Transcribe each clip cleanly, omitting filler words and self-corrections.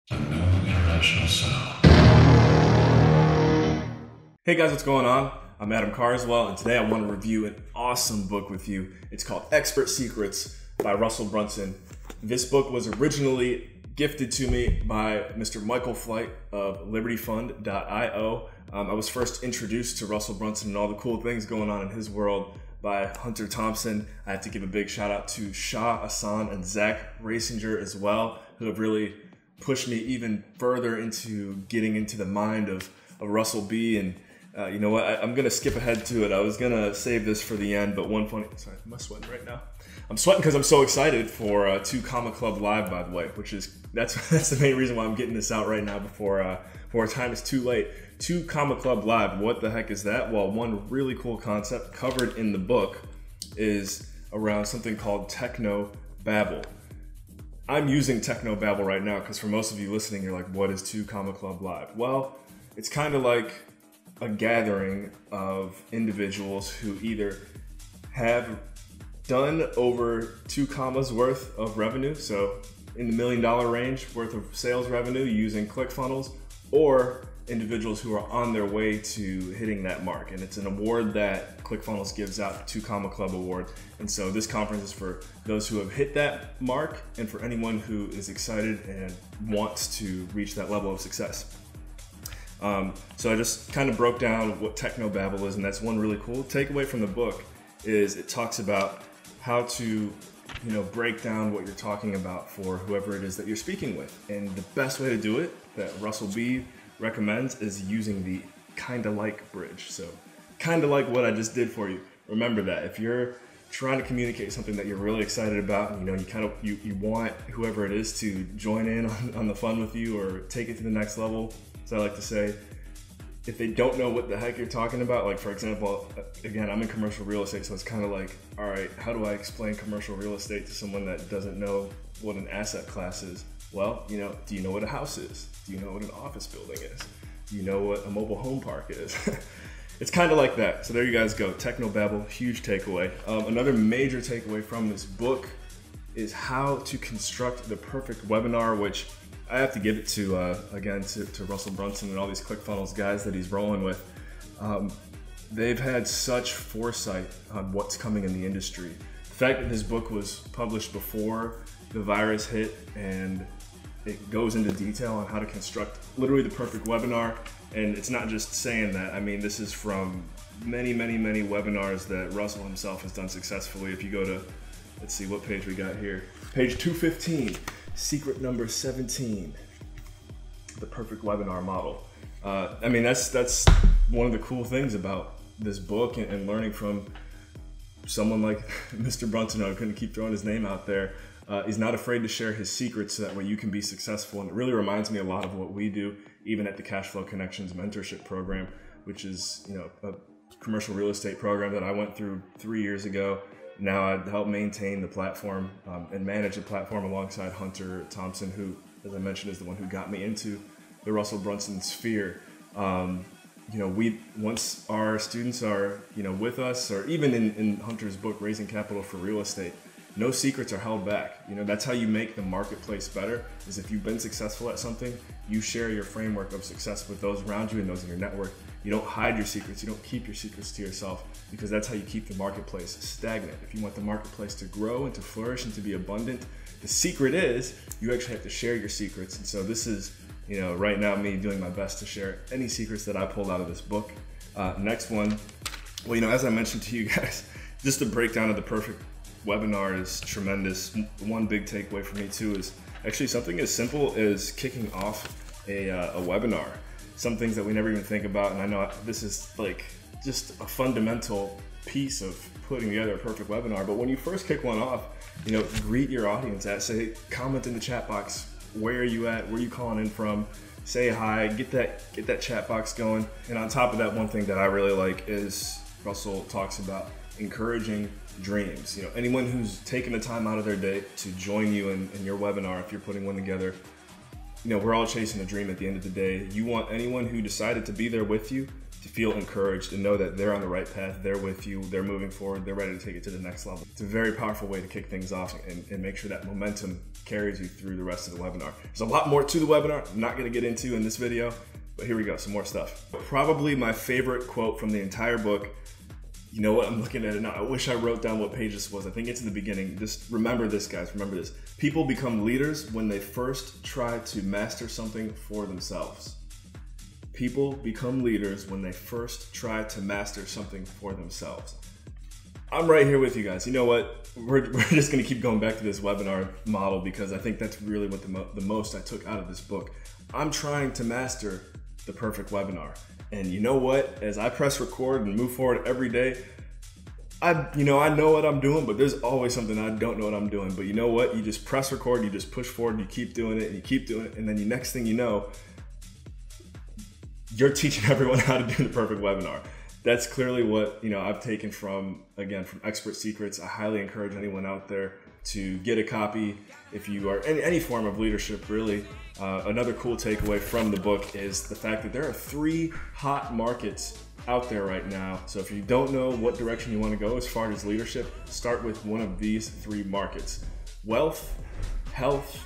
Unknown irrational sound. Hey guys, what's going on? I'm Adam Carswell, and today I want to review an awesome book with you. It's called Expert Secrets by Russell Brunson. This book was originally gifted to me by Mr. Michael Flight of LibertyFund.io. I was first introduced to Russell Brunson and all the cool things going on in his world by Hunter Thompson. I have to give a big shout out to Shah Asym and Zach Rasinger as well, who have really pushed me even further into getting into the mind of Russell B. And you know what? I'm going to skip ahead to it. I was going to save this for the end, but sorry, am I sweating right now? I'm sweating because I'm so excited for 2 Comma Club Live, by the way, that's the main reason why I'm getting this out right now before time is too late. 2 Comma Club Live, what the heck is that? Well, one really cool concept covered in the book is around something called Techno Babble. I'm using Techno Babble right now because for most of you listening, you're like, what is 2 Comma Club Live? Well, it's kind of like a gathering of individuals who either have done over 2 commas worth of revenue, so in the $1 million range worth of sales revenue using ClickFunnels, or individuals who are on their way to hitting that mark. And it's an award that ClickFunnels gives out, the 2 Comma Club Award. And so this conference is for those who have hit that mark and for anyone who is excited and wants to reach that level of success. So I just kind of broke down what Techno Babble is, and that's one really cool takeaway from the book is it talks about how to break down what you're talking about for whoever it is that you're speaking with. And the best way to do it that Russell B recommends is using the kinda like bridge. So kinda like what I just did for you. Remember that if you're trying to communicate something that you're really excited about, you want whoever it is to join in on the fun with you or take it to the next level. So I like to say, if they don't know what the heck you're talking about, like for example, again, I'm in commercial real estate, so it's kind of like, all right, how do I explain commercial real estate to someone that doesn't know what an asset class is? Well, do you know what a house is? Do you know what an office building is? Do you know what a mobile home park is? It's kind of like that. So there you guys go. Techno Babble, huge takeaway. Another major takeaway from this book is how to construct the perfect webinar, which I have to give it to, again, to Russell Brunson and all these ClickFunnels guys that he's rolling with. They've had such foresight on what's coming in the industry. The fact that this book was published before the virus hit and it goes into detail on how to construct literally the perfect webinar. And it's not just saying that. I mean, this is from many, many, many webinars that Russell himself has done successfully. If you go to, let's see what page we got here. Page 215, secret number 17, the perfect webinar model. I mean, that's one of the cool things about this book and learning from someone like Mr. Brunson. I couldn't keep throwing his name out there. He's not afraid to share his secrets so that way you can be successful. And it really reminds me a lot of what we do, even at the Cashflow Connections mentorship program, which is a commercial real estate program that I went through 3 years ago. Now I help maintain the platform and manage the platform alongside Hunter Thompson, who, as I mentioned, is the one who got me into the Russell Brunson sphere. Once our students are with us, or even in Hunter's book, Raising Capital for Real Estate, no secrets are held back. That's how you make the marketplace better, is if you've been successful at something, you share your framework of success with those around you and those in your network. You don't hide your secrets. You don't keep your secrets to yourself, because that's how you keep the marketplace stagnant. If you want the marketplace to grow and to flourish and to be abundant, the secret is you actually have to share your secrets. And so this is, right now me doing my best to share any secrets that I pulled out of this book. Next one, well, as I mentioned to you guys, just the breakdown of the perfect webinar is tremendous. One big takeaway for me too is actually something as simple as kicking off a webinar. Some things that we never even think about, and I know this is like just a fundamental piece of putting together a perfect webinar, but when you first kick one off, greet your audience say, comment in the chat box, where are you at, where are you calling in from, say hi, get that chat box going. And on top of that, one thing that I really like is Russell talks about encouraging dreams. Anyone who's taken the time out of their day to join you in your webinar, if you're putting one together, we're all chasing a dream at the end of the day. You want anyone who decided to be there with you to feel encouraged and know that they're on the right path, they're with you, they're moving forward, they're ready to take it to the next level. It's a very powerful way to kick things off and make sure that momentum carries you through the rest of the webinar. There's a lot more to the webinar I'm not gonna get into in this video, but here we go, some more stuff. Probably my favorite quote from the entire book. You know what, I'm looking at it now. I wish I wrote down what page this was. I think it's in the beginning. Just remember this, guys, remember this. People become leaders when they first try to master something for themselves. People become leaders when they first try to master something for themselves. I'm right here with you guys. You know what? We're just gonna keep going back to this webinar model because I think that's really what the most I took out of this book. I'm trying to master the perfect webinar. And you know what? As I press record and move forward every day, I know what I'm doing, but there's always something I don't know what I'm doing. But you know what? You just press record, you just push forward, you keep doing it, and you keep doing it, and then the next thing you know, you're teaching everyone how to do the perfect webinar. That's clearly what I've taken from Expert Secrets. I highly encourage anyone out there to get a copy if you are in any form of leadership, really. Another cool takeaway from the book is the fact that there are 3 hot markets out there right now. So if you don't know what direction you want to go as far as leadership, start with one of these 3 markets: wealth, health,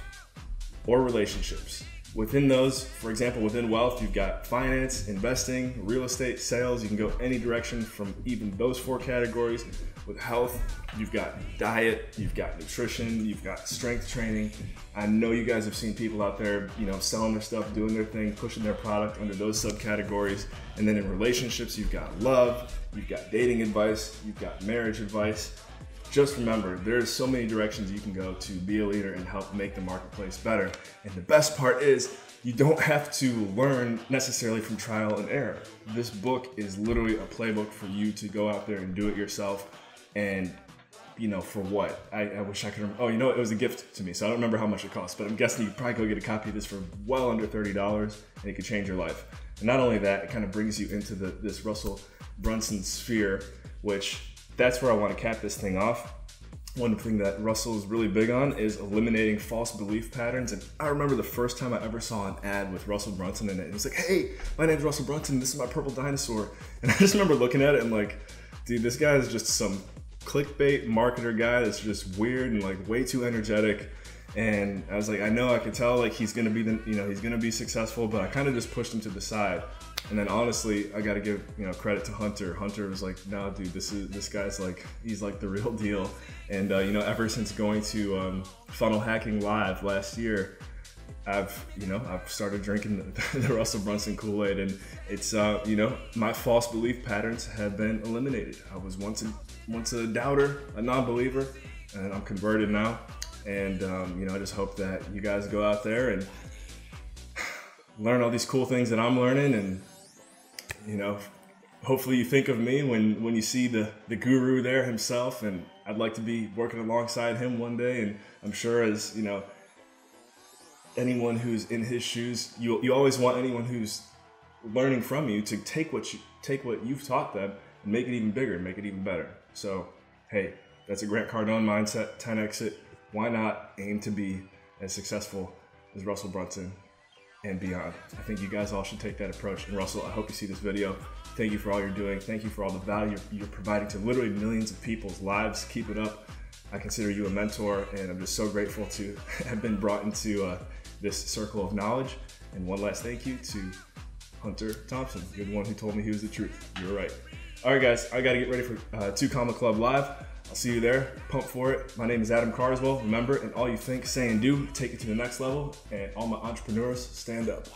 or relationships. Within those, for example, within wealth, you've got finance, investing, real estate, sales. You can go any direction from even those 4 categories. With health, you've got diet, you've got nutrition, you've got strength training. I know you guys have seen people out there, selling their stuff, doing their thing, pushing their product under those subcategories. And then in relationships, you've got love, you've got dating advice, you've got marriage advice. Just remember, there's so many directions you can go to be a leader and help make the marketplace better. And the best part is, you don't have to learn necessarily from trial and error. This book is literally a playbook for you to go out there and do it yourself. And for what? I wish I could remember. Oh, it was a gift to me, so I don't remember how much it cost, but I'm guessing you could probably go get a copy of this for well under $30, and it could change your life. And not only that, it kind of brings you into this Russell Brunson sphere, which that's where I want to cap this thing off. One thing that Russell is really big on is eliminating false belief patterns. And I remember the first time I ever saw an ad with Russell Brunson in it. It was like, hey, my name's Russell Brunson, this is my purple dinosaur. And I just remember looking at it and like, dude, this guy is just some clickbait marketer guy that's just weird and like way too energetic. And I was like, I could tell like he's gonna be he's gonna be successful, but I kind of just pushed him to the side. And then honestly, I gotta give credit to Hunter. Hunter was like, no, dude, this guy's like, he's like the real deal. And ever since going to Funnel Hacking Live last year, I've started drinking the Russell Brunson Kool-Aid, and it's my false belief patterns have been eliminated. I was once a doubter, a non-believer, and I'm converted now. And I just hope that you guys go out there and learn all these cool things that I'm learning, and hopefully you think of me when you see the guru there himself. And I'd like to be working alongside him one day. And I'm sure as anyone who's in his shoes, you always want anyone who's learning from you to take what you've taught them and make it even bigger, make it even better. So hey, that's a Grant Cardone mindset, 10x it. Why not aim to be as successful as Russell Brunson and beyond? I think you guys all should take that approach. And Russell, I hope you see this video. Thank you for all you're doing. Thank you for all the value you're providing to literally millions of people's lives. Keep it up. I consider you a mentor, and I'm just so grateful to have been brought into this circle of knowledge. And one last thank you to Hunter Thompson. You're the one who told me he was the truth. You were right. All right, guys, I got to get ready for 2 Comma Club Live. I'll see you there. Pump for it. My name is Adam Carswell. Remember, and all you think, say, and do, take it to the next level. And all my entrepreneurs, stand up.